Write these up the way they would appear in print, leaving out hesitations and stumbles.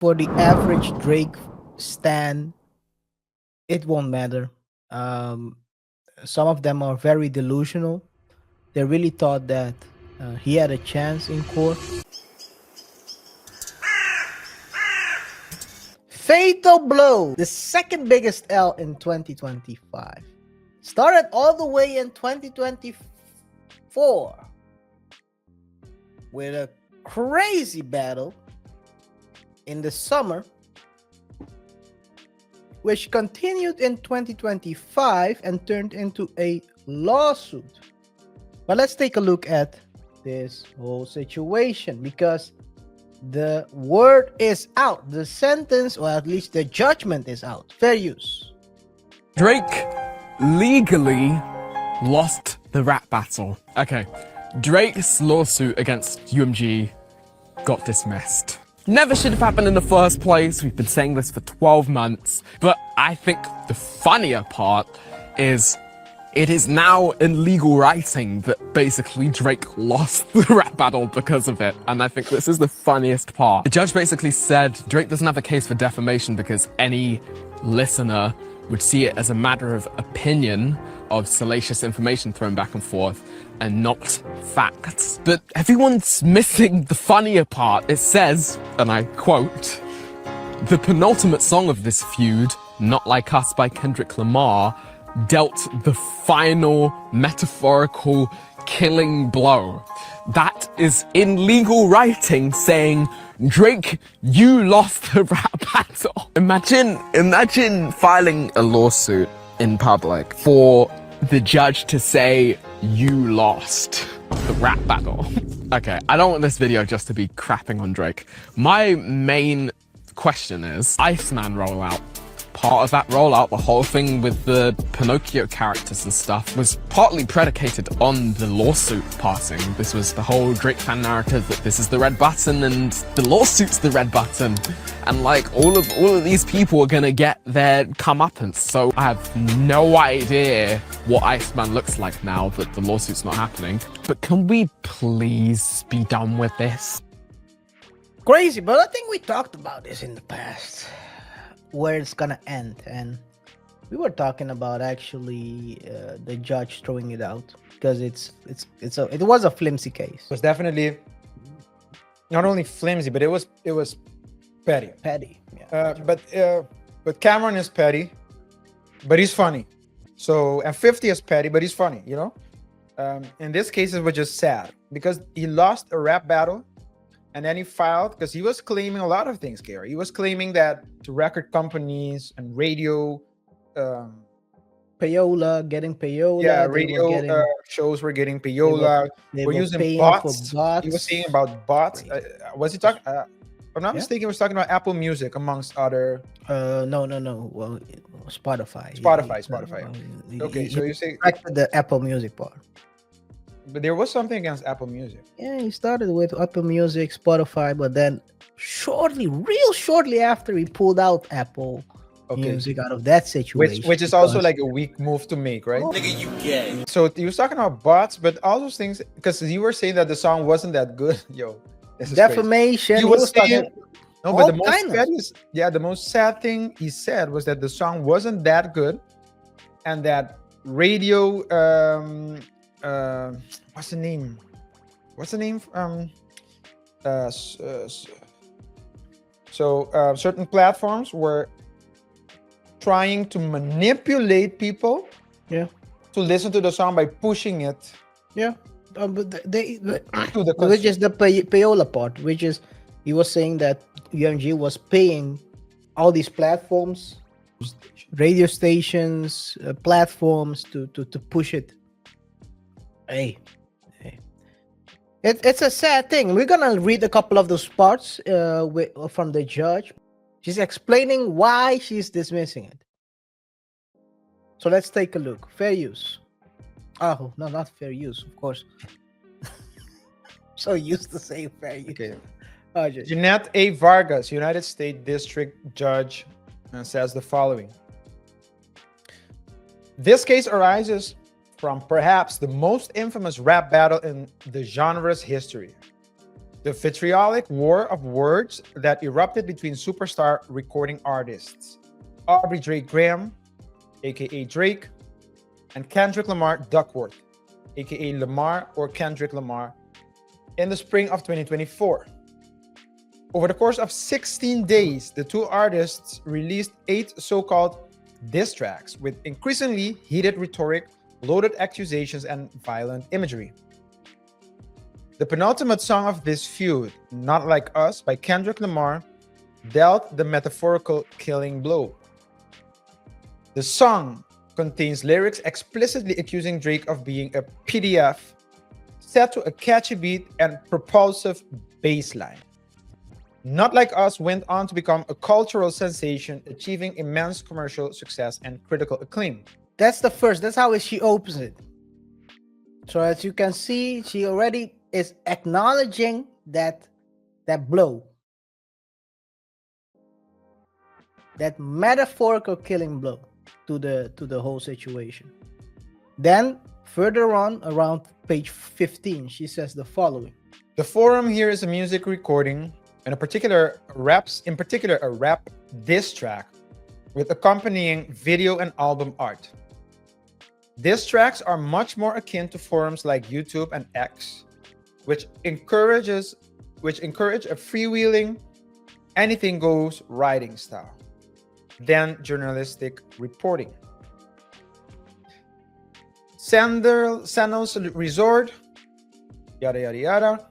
For the average Drake stan, it won't matter. Um, some of them are very delusional. They really thought that he had a chance in court. Fatal blow, the second biggest L in 2025. Started all the way in 2024 with a crazy battle in the summer, which continued in 2025 and turned into a lawsuit. But let's take a look at this whole situation, because the word is out. The sentence, or at least the judgment, is out. Fair use. Drake legally lost the rap battle. Okay, Drake's lawsuit against UMG got dismissed. Never should have happened in the first place. We've been saying this for 12 months. But I think the funnier part is it is now in legal writing that basically Drake lost the rap battle because of it. And I think this is the funniest part. The judge basically said Drake doesn't have a case for defamation because any listener would see it as a matter of opinion, of salacious information thrown back and forth, and not facts. But everyone's missing the funnier part. It says, and I quote, "The penultimate song of this feud, Not Like Us by Kendrick Lamar, dealt the final metaphorical killing blow." That is in legal writing saying, Drake, you lost the rap battle. Imagine filing a lawsuit in public for the judge to say you lost the rap battle. Okay, I don't want this video just to be crapping on Drake. My main question is, Iceman rollout. Part of that rollout, the whole thing with the Pinocchio characters and stuff, was partly predicated on the lawsuit passing. This was the whole Drake fan narrative that this is the red button and the lawsuit's the red button. And like all of these people are gonna get their comeuppance. So I have no idea what Iceman looks like now that the lawsuit's not happening. But can we please be done with this? Crazy, but I think we talked about this in the past, where it's gonna end. And we were talking about actually the judge throwing it out, because it was a flimsy case. It was definitely not only flimsy, but it was petty. Yeah. But Cameron is petty, but he's funny. So, and 50 is petty, but he's funny, you know? In this case, it was just sad because he lost a rap battle. And then he filed, because he was claiming a lot of things, KaiR. He was claiming that to record companies and radio... getting payola. Yeah, radio shows were getting payola. They were were using paying bots. for bots. He was saying about bots. Was he talking... if I'm not mistaken, he was talking about Apple Music, amongst other... No. Well, Spotify. Spotify. Okay, so you say... Back to the Apple Music part. But there was something against Apple Music. Yeah, he started with Apple Music, Spotify, but then real shortly after, he pulled out Apple Music out of that situation. Which is also like a weak move to make, right? Nigga, you gay. So he was talking about bots, but all those things, because you were saying that the song wasn't that good. Yo, this is defamation. He was saying, no, but the most sad thing he said was that the song wasn't that good, and that radio what's the name? Certain platforms were trying to manipulate people, yeah, to listen to the song by pushing it. Yeah, but to the which is the payola part, which is he was saying that UMG was paying all these platforms, radio stations, platforms to push it. Hey. It's a sad thing. We're gonna read a couple of those parts from the judge. She's explaining why she's dismissing it. So let's take a look. Fair use. Oh, no, not fair use, of course. So used to saying fair use. Okay. Jeanette A. Vargas, United States District Judge, says the following. This case arises from perhaps the most infamous rap battle in the genre's history. The vitriolic war of words that erupted between superstar recording artists Aubrey Drake Graham, aka Drake, and Kendrick Lamar Duckworth, aka Lamar or Kendrick Lamar, in the spring of 2024. Over the course of 16 days, the two artists released 8 so-called diss tracks with increasingly heated rhetoric, loaded accusations, and violent imagery. The penultimate song of this feud, Not Like Us by Kendrick Lamar, dealt the metaphorical killing blow. The song contains lyrics explicitly accusing Drake of being a PDF, set to a catchy beat and propulsive bass line. Not Like Us went on to become a cultural sensation, achieving immense commercial success and critical acclaim. That's how she opens it. So as you can see, she already is acknowledging that blow. That metaphorical killing blow to the whole situation. Then further on, around page 15, she says the following. The forum here is a music recording and a rap diss track with accompanying video and album art. Diss tracks are much more akin to forums like YouTube and X, which encourage a freewheeling, anything goes writing style than journalistic reporting. Sandals resort, yada yada yada.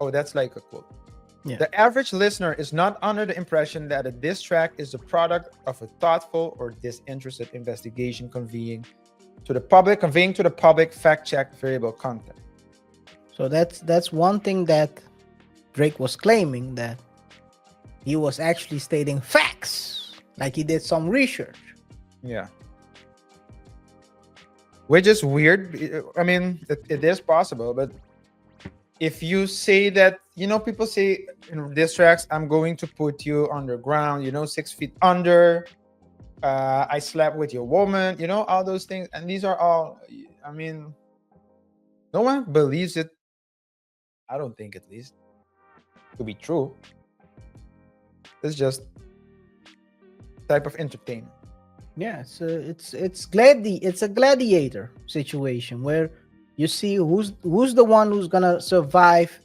Oh, that's like a quote. Yeah. The average listener is not under the impression that a diss track is the product of a thoughtful or disinterested investigation conveying to the public fact-checked variable content. So that's one thing that Drake was claiming, that he was actually stating facts, like he did some research. Yeah. Which is weird. I mean, it is possible, but if you say that, people say in diss tracks, I'm going to put you underground, 6 feet under, I slept with your woman, all those things. And these are all, no one believes it. I don't think, at least, to be true. It's just type of entertainment. Yeah, so it's a gladiator situation where you see who's the one who's gonna survive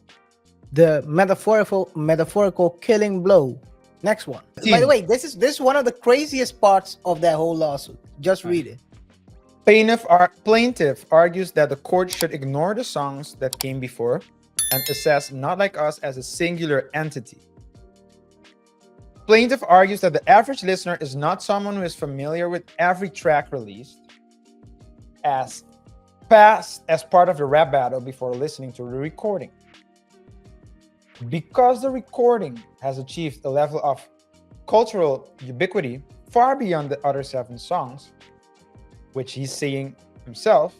the metaphorical killing blow. Next one. By the way, this is one of the craziest parts of that whole lawsuit. Just read it. Plaintiff argues that the court should ignore the songs that came before and assess Not Like Us as a singular entity. Plaintiff argues that the average listener is not someone who is familiar with every track released as part of the rap battle before listening to the recording. Because the recording has achieved a level of cultural ubiquity far beyond the other 7 songs, which he's saying himself,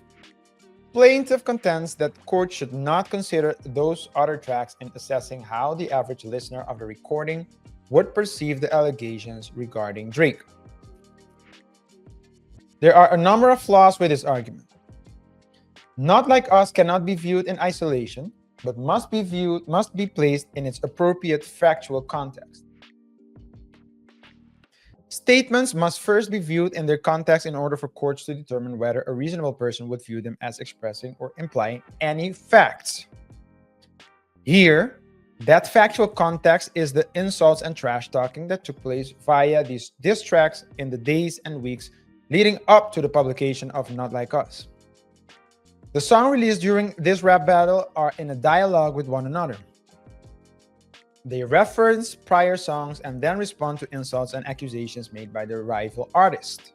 plaintiff contends that court should not consider those other tracks in assessing how the average listener of the recording would perceive the allegations regarding Drake. There are a number of flaws with this argument. Not Like Us cannot be viewed in isolation, but must be placed in its appropriate factual context. Statements must first be viewed in their context in order for courts to determine whether a reasonable person would view them as expressing or implying any facts. Here, that factual context is the insults and trash talking that took place via these diss tracks in the days and weeks leading up to the publication of Not Like Us. The songs released during this rap battle are in a dialogue with one another. They reference prior songs and then respond to insults and accusations made by their rival artist.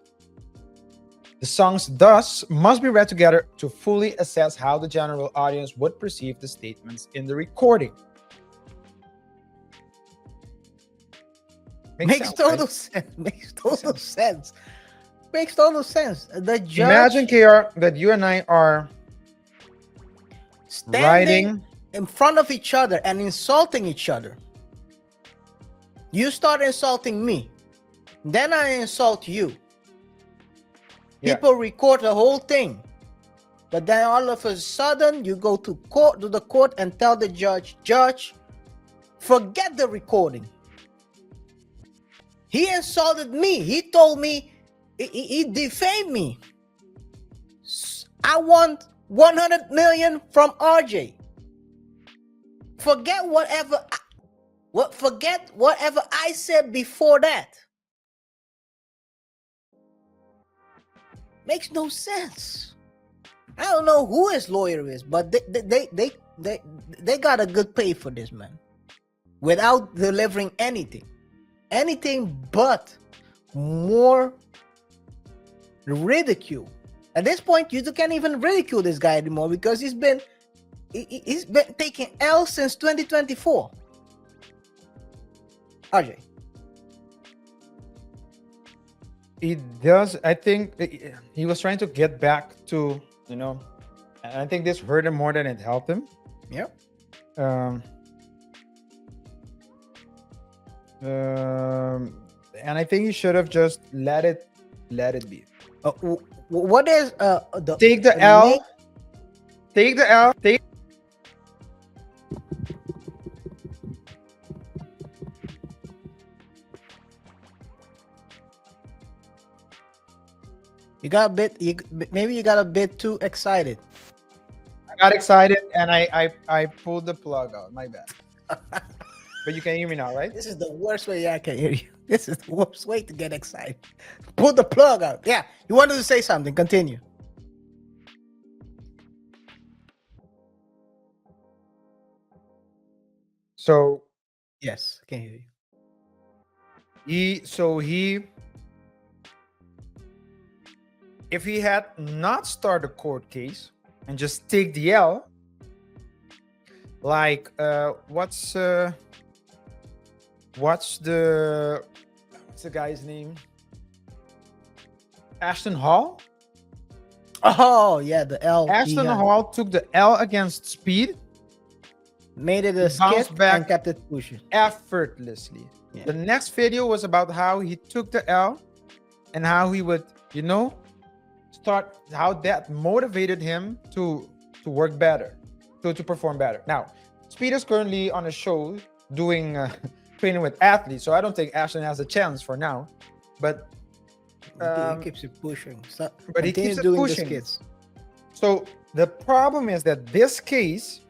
The songs thus must be read together to fully assess how the general audience would perceive the statements in the recording. Makes total sense. Makes total sense. Makes total sense. The judge, imagine, KaiR, that you and I are standing writing in front of each other and insulting each other. You start insulting me, then I insult you. Yeah. People record the whole thing. But then all of a sudden, you go to the court, and tell the judge, forget the recording. He insulted me. He told me, he defamed me. I want 100 million from RJ. Forget whatever I said before that. Makes no sense. I don't know who his lawyer is, but they got a good pay for this, man, without delivering anything but more ridicule. At this point, you can't even ridicule this guy anymore because he's been taking L since 2024. RJ. He does. I think he was trying to get back to, and I think this hurt him more than it helped him. Yep. And I think he should have just let it be. What is Take the L. Take the L. Take. Maybe you got a bit too excited. I got excited and I pulled the plug out. My bad. But you can hear me now, right? This is the worst way I can hear you. This is the worst way to get excited. Pull the plug out. Yeah, you wanted to say something. Continue. So yes, I can hear you. If he had not started a court case and just take the L, like what's the guy's name? Ashton Hall? Oh yeah, the L. Ashton Hall took the L against Speed, made it a skit back and kept it pushing effortlessly. Yeah. The next video was about how he took the L and how he would, how that motivated him to work better, to perform better. Now, Speed is currently on a show doing training with athletes, so I don't think Ashton has a chance for now. But he keeps it pushing. So, but he keeps it doing pushing. The skits. So the problem is that this case.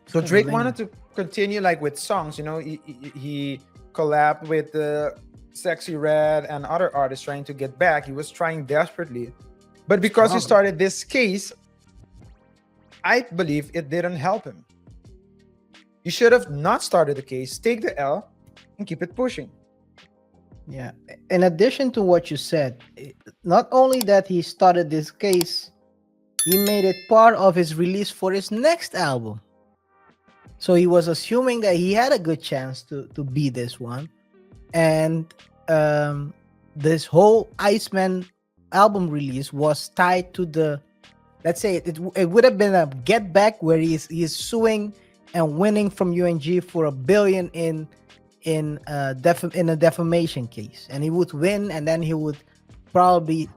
So Drake wanted to continue like with songs, he collabed with Sexy Red and other artists trying to get back. He was trying desperately, but because he started this case, I believe it didn't help him. You should have not started the case, take the L and keep it pushing. Yeah. In addition to what you said, not only that he started this case, he made it part of his release for his next album. So he was assuming that he had a good chance to be this one. And this whole Iceman album release was tied to the, let's say it would have been a get back where he's suing and winning from UNG for $1 billion in a defamation case, and he would win, and then he would probably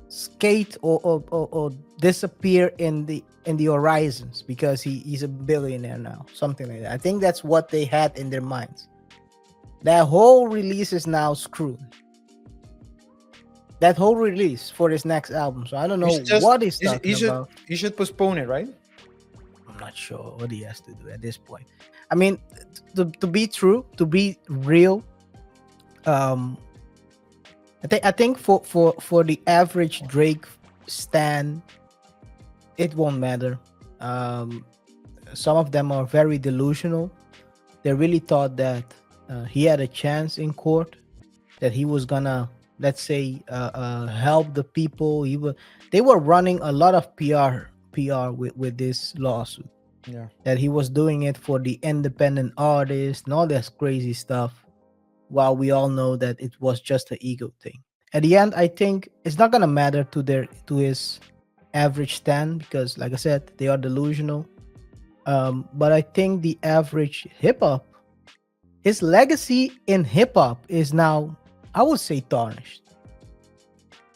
skate or disappear in the horizons because he's a billionaire now, something like that. I think that's what they had in their minds. That whole release is now screwed. That whole release for his next album. So I don't know what he's talking about. He should postpone it, right? I'm not sure what he has to do at this point. I mean, to be true, to be real, I think for the average Drake stan, it won't matter. Some of them are very delusional. They really thought that he had a chance in court, that he was gonna, let's say, help the people. They were running a lot of PR with this lawsuit. Yeah, that he was doing it for the independent artists and all this crazy stuff, while we all know that it was just an ego thing. At the end, I think it's not gonna matter to his average stan because, like I said, they are delusional. But I think the average hip hop, his legacy in hip hop is now, I would say, tarnished.